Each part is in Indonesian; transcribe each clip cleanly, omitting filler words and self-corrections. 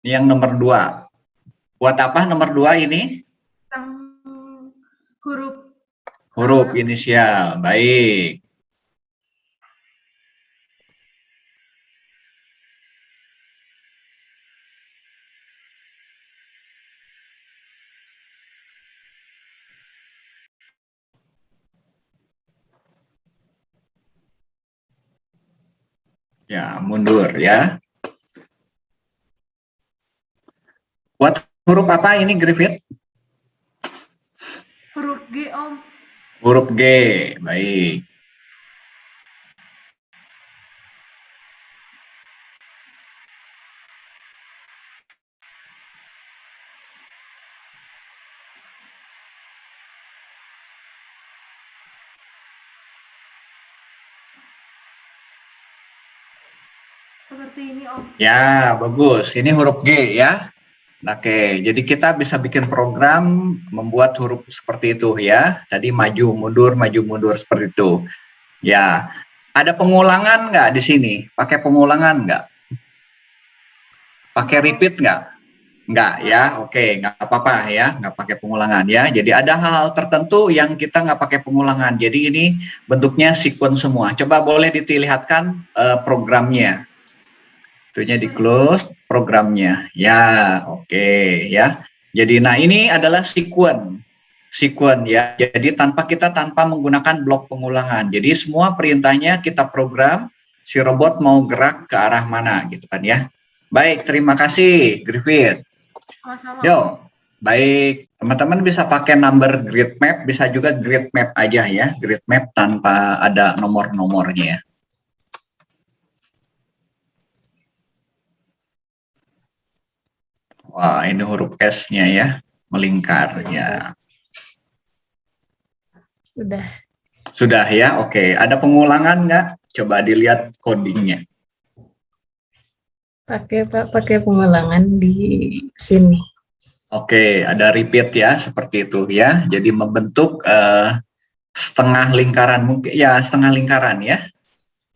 Yang nomor 2. Buat apa nomor 2 ini? Huruf inisial. Baik. Ya, mundur ya. Buat huruf apa ini, Griffith? Huruf G, Om. Huruf G, baik. Seperti ini, Om. Ya, bagus. Ini huruf G ya. Oke, jadi kita bisa bikin program membuat huruf seperti itu ya. Tadi maju mundur seperti itu. Ya, ada pengulangan nggak di sini? Pakai pengulangan nggak? Pakai repeat nggak? Nggak ya, oke, nggak apa-apa ya, nggak pakai pengulangan ya. Jadi ada hal-hal tertentu yang kita nggak pakai pengulangan. Jadi ini bentuknya sequence semua. Coba boleh dilihatkan programnya. Itunya di close programnya. Ya, oke ya. Jadi nah ini adalah sequence ya. Jadi tanpa menggunakan blok pengulangan. Jadi semua perintahnya kita program si robot mau gerak ke arah mana gitu kan ya. Baik, terima kasih Griffith. Sama-sama. Yo, baik. Teman-teman bisa pakai number grid map, bisa juga grid map aja ya. Grid map tanpa ada nomor-nomornya. Wah, ini huruf S-nya ya, melingkar ya. Sudah ya, oke. Ada pengulangan nggak? Coba dilihat codingnya. Pakai pengulangan di sini. Oke, ada repeat ya, seperti itu ya. Jadi membentuk setengah lingkaran mungkin ya, setengah lingkaran ya.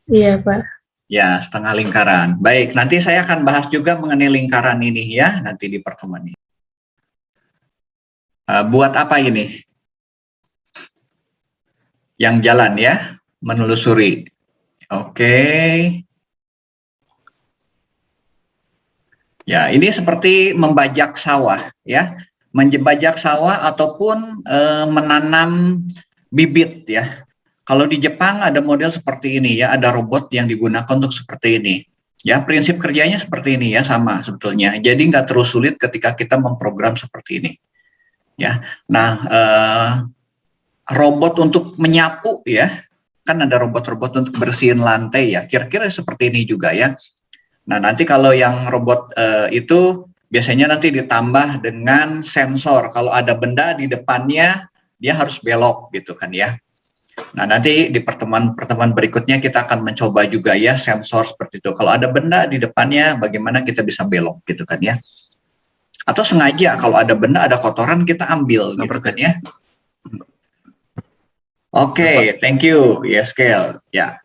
Iya, Pak. Ya, setengah lingkaran. Baik, nanti saya akan bahas juga mengenai lingkaran ini ya, nanti di pertemuan ini. Buat apa ini? Yang jalan ya, menelusuri. Oke. Ya, ini seperti membajak sawah ya. Membajak sawah ataupun menanam bibit ya. Kalau di Jepang ada model seperti ini ya, ada robot yang digunakan untuk seperti ini. Ya, prinsip kerjanya seperti ini ya, sama sebetulnya. Jadi nggak terus sulit ketika kita memprogram seperti ini. Ya, nah robot untuk menyapu ya, kan ada robot-robot untuk bersihin lantai ya. Kira-kira seperti ini juga ya. Nah, nanti kalau yang robot itu biasanya nanti ditambah dengan sensor. Kalau ada benda di depannya, dia harus belok gitu kan ya. Nah, nanti di pertemuan berikutnya kita akan mencoba juga ya sensor seperti itu. Kalau ada benda di depannya, bagaimana kita bisa belok gitu kan ya. Atau sengaja kalau ada benda, ada kotoran, kita ambil gitu kan ya. Oke, thank you, Yeskel. Ya.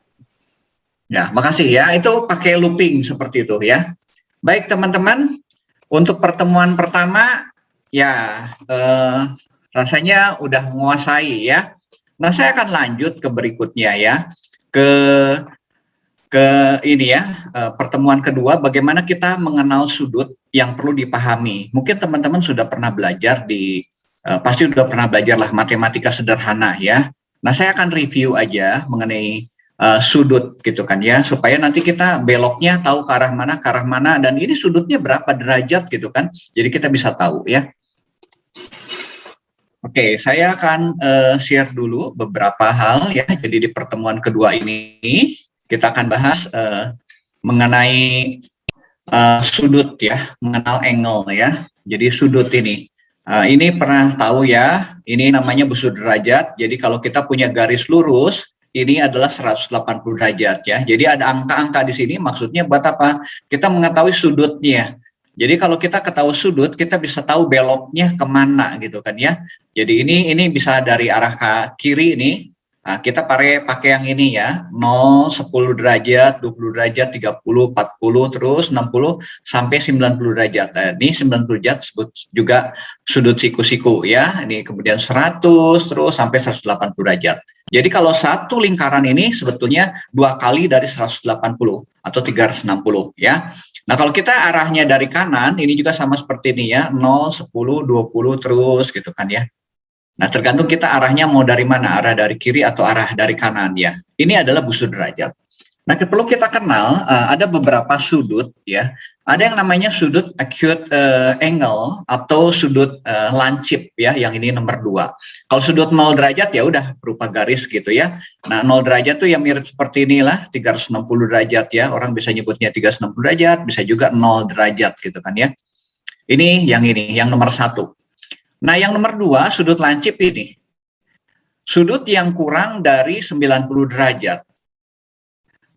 Ya, makasih ya. Itu pakai looping seperti itu ya. Baik teman-teman, untuk pertemuan pertama ya rasanya udah menguasai ya. Nah, saya akan lanjut ke berikutnya ya. Ke ini ya, pertemuan kedua bagaimana kita mengenal sudut yang perlu dipahami. Mungkin teman-teman sudah pernah belajar pasti sudah pernah belajar lah matematika sederhana ya. Nah, saya akan review aja mengenai sudut gitu kan ya, supaya nanti kita beloknya tahu ke arah mana, dan ini sudutnya berapa derajat gitu kan, jadi kita bisa tahu ya. Oke, saya akan share dulu beberapa hal ya. Jadi di pertemuan kedua ini kita akan bahas mengenai sudut ya, mengenal angle ya. Jadi sudut ini pernah tahu ya, ini namanya busur derajat. Jadi kalau kita punya garis lurus, ini adalah 180 derajat ya. Jadi ada angka-angka di sini, maksudnya buat apa? Kita mengetahui sudutnya. Jadi kalau kita ketahui sudut, kita bisa tahu beloknya kemana gitu kan ya. Jadi ini bisa dari arah kiri ini, Nah, kita pakai yang ini ya, 0, 10 derajat, 20 derajat, 30, 40, terus 60 sampai 90 derajat. Nah, ini 90 derajat sebut juga sudut siku-siku ya. Ini kemudian 100 terus sampai 180 derajat. Jadi kalau satu lingkaran ini sebetulnya 2 kali dari 180 atau 360 ya. Nah, kalau kita arahnya dari kanan, ini juga sama seperti ini ya, 0, 10, 20 terus gitu kan ya. Nah, tergantung kita arahnya mau dari mana, arah dari kiri atau arah dari kanan ya. Ini adalah busur derajat. Nah, perlu kita kenal ada beberapa sudut ya. Ada yang namanya sudut acute angle atau sudut lancip ya, yang ini nomor 2. Kalau sudut 0 derajat ya udah berupa garis gitu ya. Nah, 0 derajat tuh yang mirip seperti inilah, 360 derajat ya. Orang bisa nyebutnya 360 derajat, bisa juga 0 derajat gitu kan ya. Ini, yang nomor 1. Nah, yang nomor 2, sudut lancip ini. Sudut yang kurang dari 90 derajat.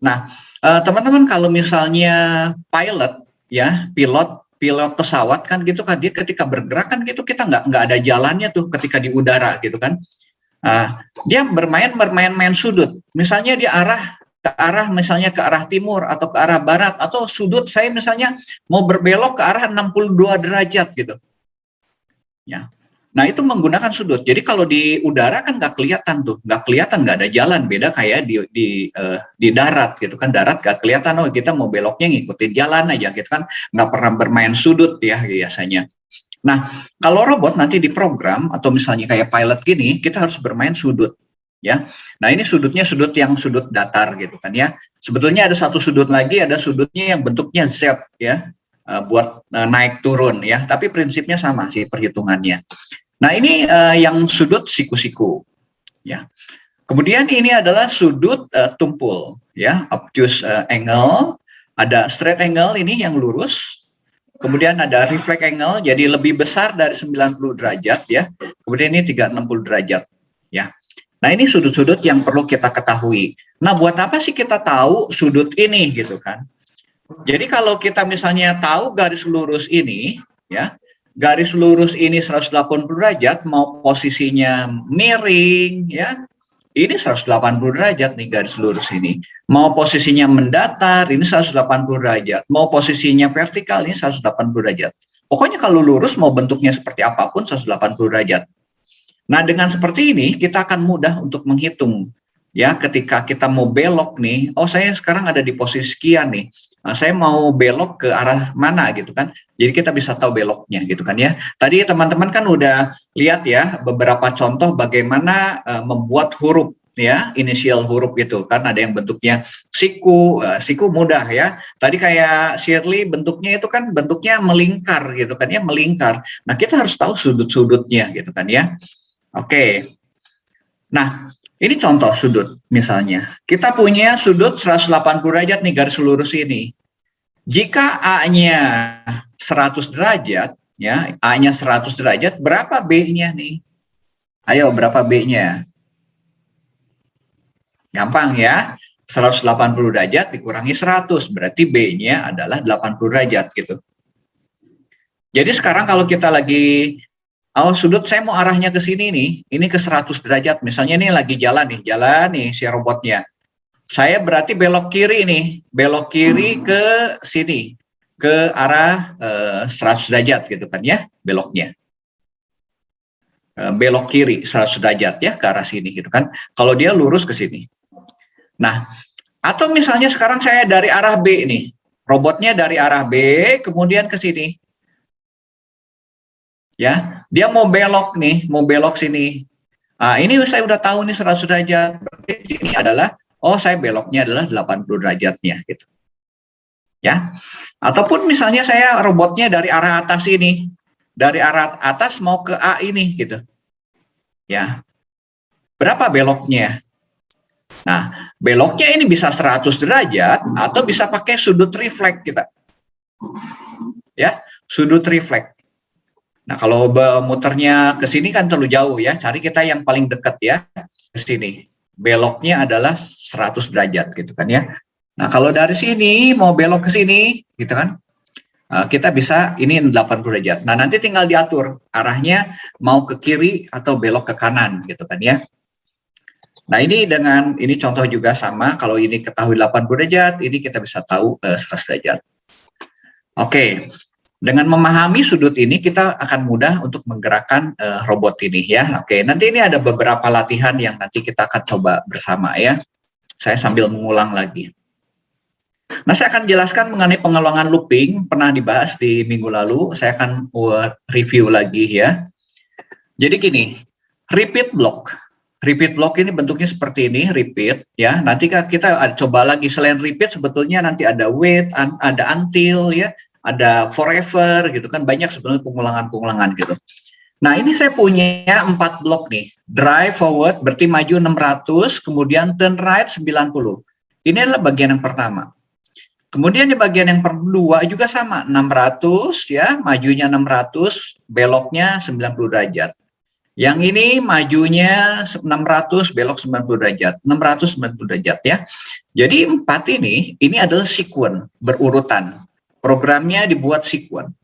Nah, teman-teman kalau misalnya pilot ya, pilot pesawat kan gitu kan, dia ketika bergerak kan gitu kita nggak ada jalannya tuh ketika di udara gitu kan. Dia bermain sudut. Misalnya dia misalnya ke arah timur atau ke arah barat, atau sudut saya misalnya mau berbelok ke arah 62 derajat gitu. Ya. Nah, itu menggunakan sudut. Jadi kalau di udara kan nggak kelihatan tuh, nggak ada jalan. Beda kayak di darat gitu kan, darat nggak kelihatan. Oh, kita mau beloknya ngikutin jalan aja gitu kan, nggak pernah bermain sudut ya biasanya. Nah, kalau robot nanti diprogram atau misalnya kayak pilot gini, kita harus bermain sudut ya. Nah, ini sudutnya sudut datar gitu kan ya. Sebetulnya ada satu sudut lagi, ada sudutnya yang bentuknya Z ya. Buat naik turun ya, tapi prinsipnya sama sih perhitungannya. Nah, ini yang sudut siku-siku ya. Kemudian ini adalah sudut tumpul ya, obtuse angle, ada straight angle ini yang lurus. Kemudian ada reflect angle, jadi lebih besar dari 90 derajat ya. Kemudian ini 360 derajat ya. Nah, ini sudut-sudut yang perlu kita ketahui. Nah, buat apa sih kita tahu sudut ini gitu kan? Jadi kalau kita misalnya tahu garis lurus ini ya, garis lurus ini 180 derajat, mau posisinya miring ya, ini 180 derajat nih garis lurus ini. Mau posisinya mendatar, ini 180 derajat. Mau posisinya vertikal, ini 180 derajat. Pokoknya kalau lurus mau bentuknya seperti apapun 180 derajat. Nah, dengan seperti ini kita akan mudah untuk menghitung ya, ketika kita mau belok nih, oh saya sekarang ada di posisi sekian nih. Nah, saya mau belok ke arah mana gitu kan. Jadi kita bisa tahu beloknya gitu kan ya. Tadi teman-teman kan udah lihat ya beberapa contoh bagaimana membuat huruf ya, inisial huruf itu kan, ada yang bentuknya siku, siku mudah ya. Tadi kayak Shirley bentuknya itu kan bentuknya melingkar gitu kan ya, melingkar. Nah, kita harus tahu sudut-sudutnya gitu kan ya. Oke. Nah, ini contoh sudut misalnya. Kita punya sudut 180 derajat nih garis lurus ini. Jika A-nya 100 derajat, ya, A-nya 100 derajat, berapa B-nya nih? Ayo, berapa B-nya? Gampang ya. 180 derajat dikurangi 100, berarti B-nya adalah 80 derajat gitu. Jadi sekarang kalau kita lagi sudut saya mau arahnya ke sini nih, ini ke 100 derajat. Misalnya ini lagi jalan nih si robotnya. Saya berarti belok kiri nih, belok kiri ke sini, ke arah 100 derajat gitu kan ya, beloknya. Belok kiri 100 derajat ya ke arah sini gitu kan. Kalau dia lurus ke sini. Nah, atau misalnya sekarang saya dari arah B nih, robotnya dari arah B kemudian ke sini. Ya, dia mau belok nih, mau belok sini. Ini saya udah tahu nih 100 derajat. Berarti sini adalah, saya beloknya adalah 80 derajatnya gitu. Ya. Ataupun misalnya saya robotnya dari arah atas ini. Dari arah atas mau ke A ini gitu. Ya. Berapa beloknya? Nah, beloknya ini bisa 100 derajat atau bisa pakai sudut refleks kita. Ya, sudut refleks. Nah, kalau muternya ke sini kan terlalu jauh ya, cari kita yang paling dekat ya, ke sini. Beloknya adalah 100 derajat gitu kan ya. Nah, kalau dari sini mau belok ke sini gitu kan, kita bisa ini 80 derajat. Nah, nanti tinggal diatur arahnya mau ke kiri atau belok ke kanan gitu kan ya. Nah, ini contoh juga sama, kalau ini ketahui 80 derajat, ini kita bisa tahu 100 derajat. Oke, dengan memahami sudut ini kita akan mudah untuk menggerakkan robot ini ya. Oke, nanti ini ada beberapa latihan yang nanti kita akan coba bersama ya. Saya sambil mengulang lagi. Nah, saya akan jelaskan mengenai pengulangan looping, pernah dibahas di minggu lalu, saya akan review lagi ya. Jadi gini, repeat block. Repeat block ini bentuknya seperti ini, repeat ya. Nanti kita coba lagi, selain repeat sebetulnya nanti ada wait, ada until ya, ada forever gitu kan, banyak sebenarnya pengulangan-pengulangan gitu. Nah, ini saya punya 4 blok nih. Drive forward berarti maju 600, kemudian turn right 90. Ini adalah bagian yang pertama. Kemudian di bagian yang kedua juga sama, 600 ya, majunya 600, beloknya 90 derajat. Yang ini majunya 600, belok 90 derajat, 690 derajat ya. Jadi 4 ini adalah sequence, berurutan. Programnya dibuat sequence.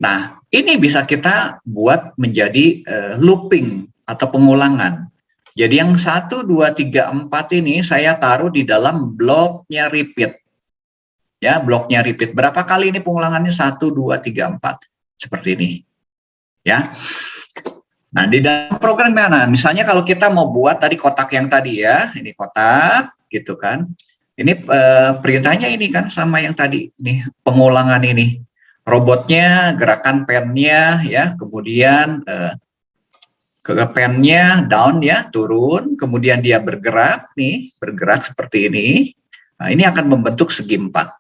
Nah, ini bisa kita buat menjadi looping atau pengulangan. Jadi yang 1, 2, 3, 4 ini saya taruh di dalam bloknya repeat. Ya, bloknya repeat. Berapa kali ini pengulangannya? 1, 2, 3, 4. Seperti ini. Ya. Nah, di dalam program mana? Misalnya kalau kita mau buat tadi kotak yang tadi ya, ini kotak gitu kan. Ini perintahnya ini kan sama yang tadi nih, pengulangan ini. Robotnya, gerakan pennya ya, kemudian ke pennya down ya, turun, kemudian dia bergerak nih, bergerak seperti ini. Nah, ini akan membentuk segi 4.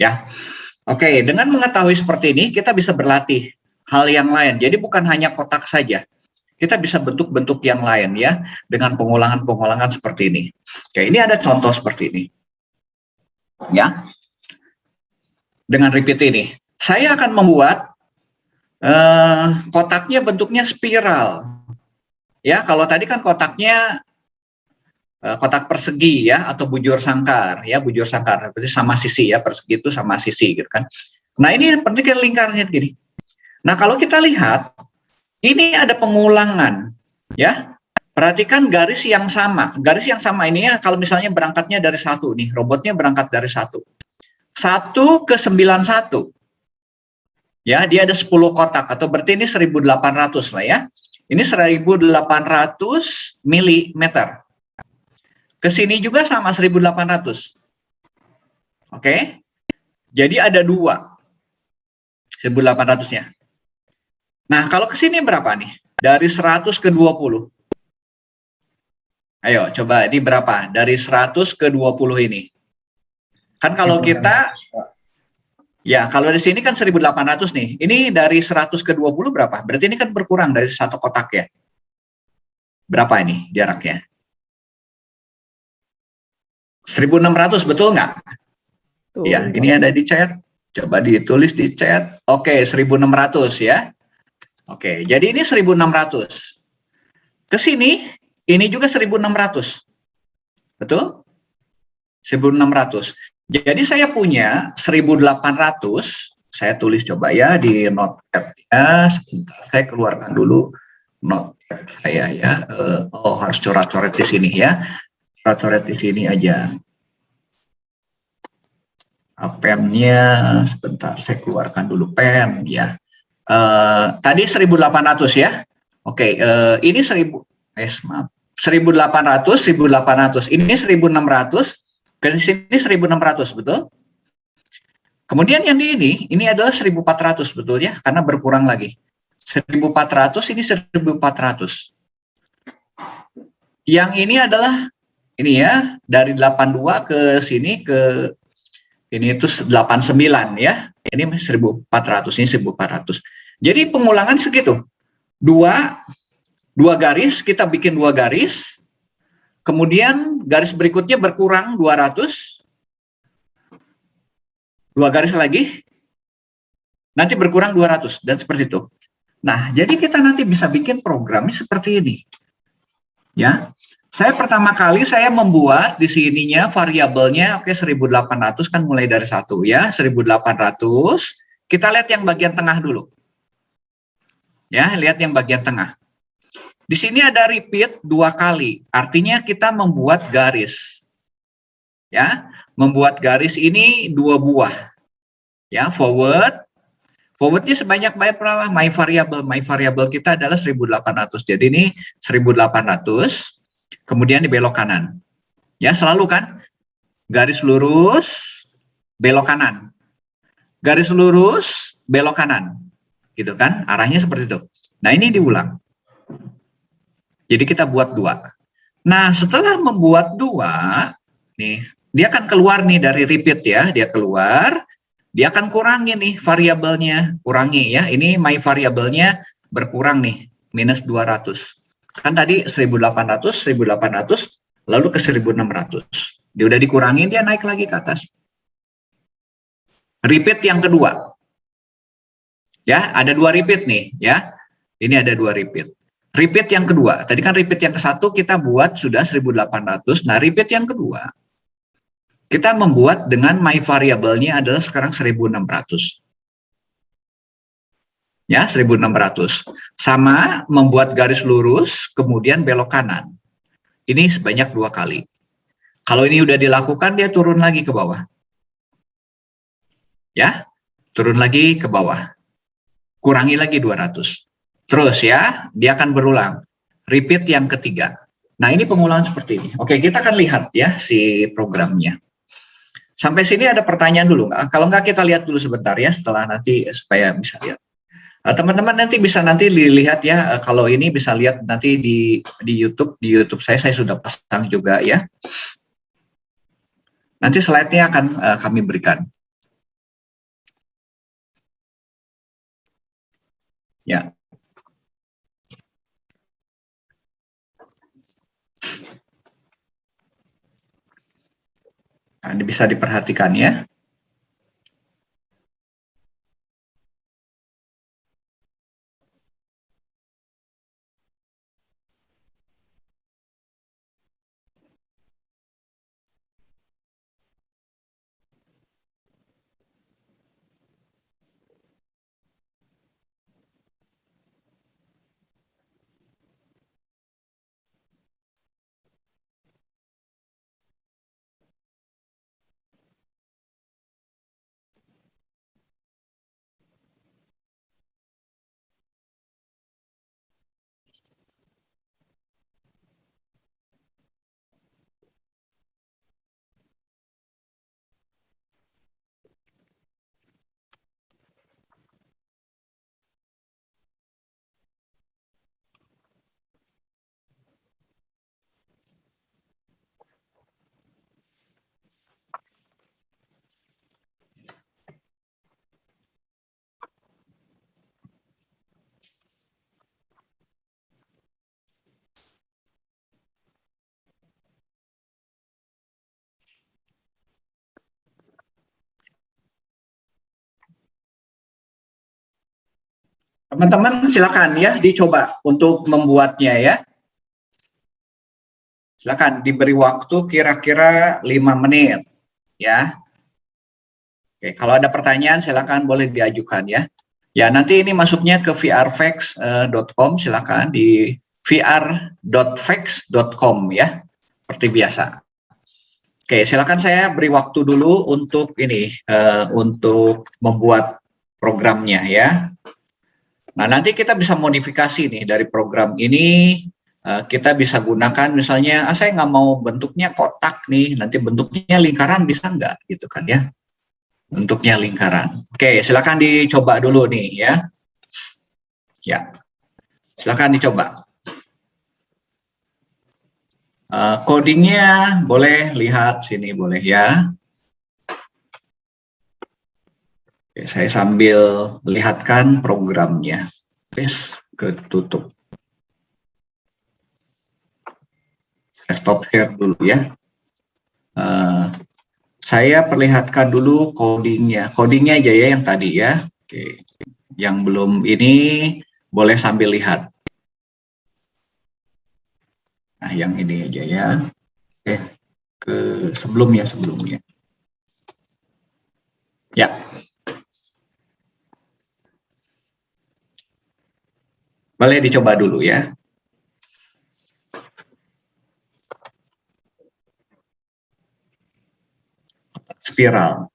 Ya. Oke, dengan mengetahui seperti ini kita bisa berlatih hal yang lain. Jadi bukan hanya kotak saja. Kita bisa bentuk-bentuk yang lain ya, dengan pengulangan-pengulangan seperti ini. Oke, ini ada contoh seperti ini. Ya. Dengan repeat ini. Saya akan membuat kotaknya bentuknya spiral. Ya, kalau tadi kan kotaknya kotak persegi ya, atau bujur sangkar ya, bujur sangkar berarti sama sisi ya, persegi itu sama sisi gitu kan. Nah, ini penting kan lingkarnya gini. Nah, kalau kita lihat ini ada pengulangan ya. Perhatikan garis yang sama. Garis yang sama ini ya, kalau misalnya berangkatnya dari 1 nih, robotnya berangkat dari 1. 1 ke 91. Ya, dia ada 10 kotak atau berarti ini 1800 lah ya. Ini 1800 milimeter. Ke sini juga sama 1800. Oke. Jadi ada 2. 1800-nya. Nah, kalau ke sini berapa nih? Dari 100 ke 20. Ayo, coba ini berapa? Dari 100 ke 20 ini. Kan kalau kita, ya kalau di sini kan 1800 nih. Ini dari 100 ke 20 berapa? Berarti ini kan berkurang dari 1 kotak ya. Berapa ini jaraknya? 1600, betul nggak? Ya, ini ada di chat. Coba ditulis di chat. Oke, 1600 ya. Oke, jadi ini 1600. Ke sini, ini juga 1600. Betul? 1600. Jadi saya punya 1800. Saya tulis coba ya di notepad-nya. Sebentar, saya keluarkan dulu notepad saya ya. Oh, harus coret-coret di sini ya. Coret-coret di sini aja. Pennya, sebentar, saya keluarkan dulu pen ya. Tadi 1800 ya. Oke, ini 1800, 1800, ini 1600, ke sini 1600, betul? Kemudian yang ini adalah 1400, betul ya? Karena berkurang lagi. 1400, ini 1400. Yang ini adalah ini ya, dari 82 ke sini ke ini itu 89 ya. Ini 1400, ini 1400. Jadi pengulangan segitu. Dua garis, kita bikin 2 garis. Kemudian garis berikutnya berkurang 200. 2 garis lagi. Nanti berkurang 200 dan seperti itu. Nah, jadi kita nanti bisa bikin programnya seperti ini. Ya. Saya pertama kali saya membuat di sininya variabelnya oke 1800 kan mulai dari 1 ya, 1800. Kita lihat yang bagian tengah dulu. Ya, lihat yang bagian tengah. Di sini ada repeat 2 kali, artinya kita membuat garis. Ya, membuat garis ini 2 buah. Ya, forwardnya sebanyak berapa? My variable kita adalah 1800. Jadi ini 1800, kemudian di belok kanan. Ya, selalu kan? Garis lurus, belok kanan. Garis lurus, belok kanan. Gitu kan? Arahnya seperti itu. Nah, ini diulang. Jadi kita buat 2. Nah, setelah membuat 2, nih, dia akan keluar nih dari repeat ya, dia keluar, dia akan kurangi nih variabelnya, kurangi ya. Ini my variabelnya berkurang nih, minus 200. Kan tadi 1800, 1800, lalu ke 1600. Dia udah dikurangin, dia naik lagi ke atas. Repeat yang kedua. Ya, ada 2 repeat nih ya. Ini ada 2 repeat. Repeat yang kedua, tadi kan repeat yang ke-1 kita buat sudah 1800. Nah, repeat yang kedua, kita membuat dengan my variabelnya adalah sekarang 1600. Ya, 1600. Sama membuat garis lurus, kemudian belok kanan. Ini sebanyak 2 kali. Kalau ini udah dilakukan, dia turun lagi ke bawah. Ya, turun lagi ke bawah. Kurangi lagi 200. Terus ya, dia akan berulang. Repeat yang ketiga. Nah, ini pengulangan seperti ini. Oke, kita akan lihat ya si programnya. Sampai sini ada pertanyaan dulu nggak? Kalau nggak kita lihat dulu sebentar ya, setelah nanti supaya bisa lihat. Teman-teman nanti bisa nanti dilihat ya, kalau ini bisa lihat nanti di YouTube. Di YouTube saya sudah pasang juga ya. Nanti slide-nya akan kami berikan. Ya. Nah, ini bisa diperhatikan ya. Teman-teman silakan ya dicoba untuk membuatnya ya. Silakan diberi waktu kira-kira 5 menit ya. Oke, kalau ada pertanyaan silakan boleh diajukan ya. Ya, nanti ini masuknya ke vrfax.com, silakan di vr.fax.com ya. Seperti biasa. Oke, silakan saya beri waktu dulu untuk ini untuk membuat programnya ya. Nah, nanti kita bisa modifikasi nih dari program ini, kita bisa gunakan misalnya, saya nggak mau bentuknya kotak nih, nanti bentuknya lingkaran bisa nggak gitu kan ya. Bentuknya lingkaran. Oke, silakan dicoba dulu nih ya. Ya, silakan dicoba. Codingnya boleh lihat sini boleh ya. Oke, saya sambil lihatkan programnya. Ketutup. Saya stop share dulu ya. Saya perlihatkan dulu codingnya. Codingnya aja ya yang tadi ya. Oke. Yang belum ini boleh sambil lihat. Nah, yang ini aja ya. Oke. Ke sebelumnya. Ya. Boleh dicoba dulu ya. spiral.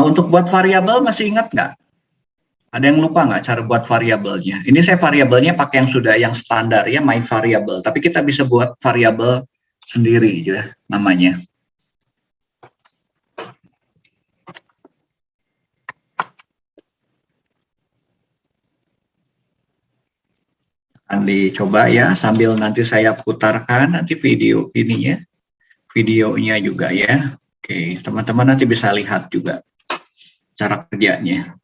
Untuk buat variabel masih ingat nggak? Ada yang lupa nggak cara buat variabelnya? Ini saya variabelnya pakai yang standar ya, my variable. Tapi kita bisa buat variabel sendiri ya namanya. Akan dicoba ya, sambil nanti saya putarkan nanti videonya juga ya. Oke, teman-teman nanti bisa lihat juga cara kerjanya.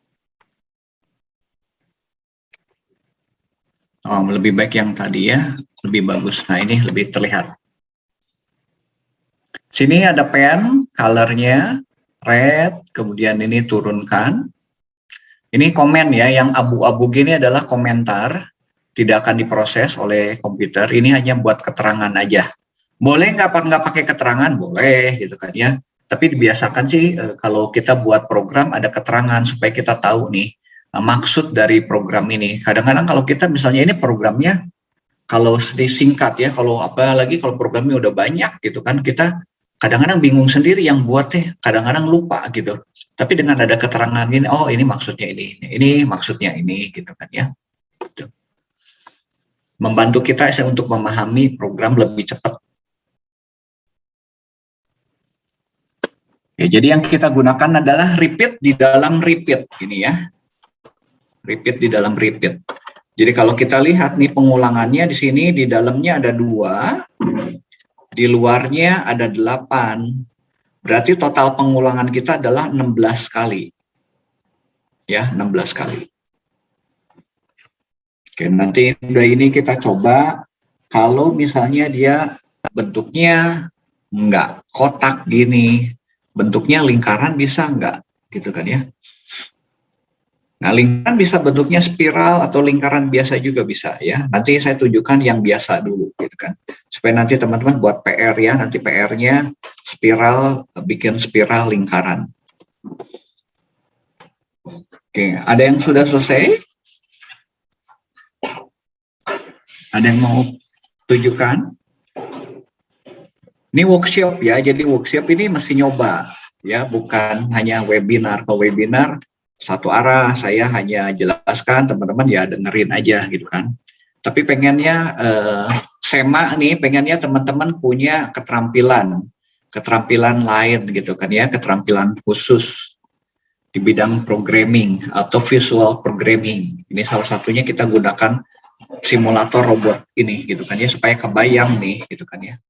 Oh, lebih baik yang tadi ya, lebih bagus. Nah, ini lebih terlihat. Sini ada pen, colornya red, kemudian ini turunkan. Ini komen ya, yang abu-abu gini adalah komentar, tidak akan diproses oleh komputer. Ini hanya buat keterangan aja. Boleh nggak pakai keterangan? Boleh, gitu kan ya. Tapi dibiasakan sih kalau kita buat program ada keterangan supaya kita tahu nih maksud dari program ini. Kadang-kadang kalau kita misalnya ini programnya kalau disingkat ya, apalagi kalau programnya udah banyak gitu kan, kita kadang-kadang bingung sendiri yang buat kadang-kadang lupa gitu. Tapi dengan ada keterangan ini, oh ini maksudnya ini maksudnya ini gitu kan ya. Gitu. Membantu kita untuk memahami program lebih cepat. Ya, jadi yang kita gunakan adalah repeat di dalam repeat ini ya. Repeat di dalam repeat. Jadi kalau kita lihat nih pengulangannya di sini, di dalamnya ada 2, di luarnya ada 8. Berarti total pengulangan kita adalah 16 kali. Ya, 16 kali. Oke, nanti udah ini kita coba kalau misalnya dia bentuknya enggak kotak gini, bentuknya lingkaran bisa enggak gitu kan ya. Nah, lingkaran bisa bentuknya spiral atau lingkaran biasa juga bisa ya. Nanti saya tunjukkan yang biasa dulu gitu kan. Supaya nanti teman-teman buat PR ya, nanti PR-nya spiral, bikin spiral lingkaran. Oke, ada yang sudah selesai? Ada yang mau tunjukkan? Ini workshop ya, jadi workshop ini mesti nyoba ya, bukan hanya webinar. Kalau webinar satu arah, saya hanya jelaskan, teman-teman ya dengerin aja gitu kan. Tapi pengennya SEMA nih, pengennya teman-teman punya keterampilan lain gitu kan ya, keterampilan khusus di bidang programming atau visual programming. Ini salah satunya kita gunakan simulator robot ini gitu kan ya, supaya kebayang nih gitu kan ya.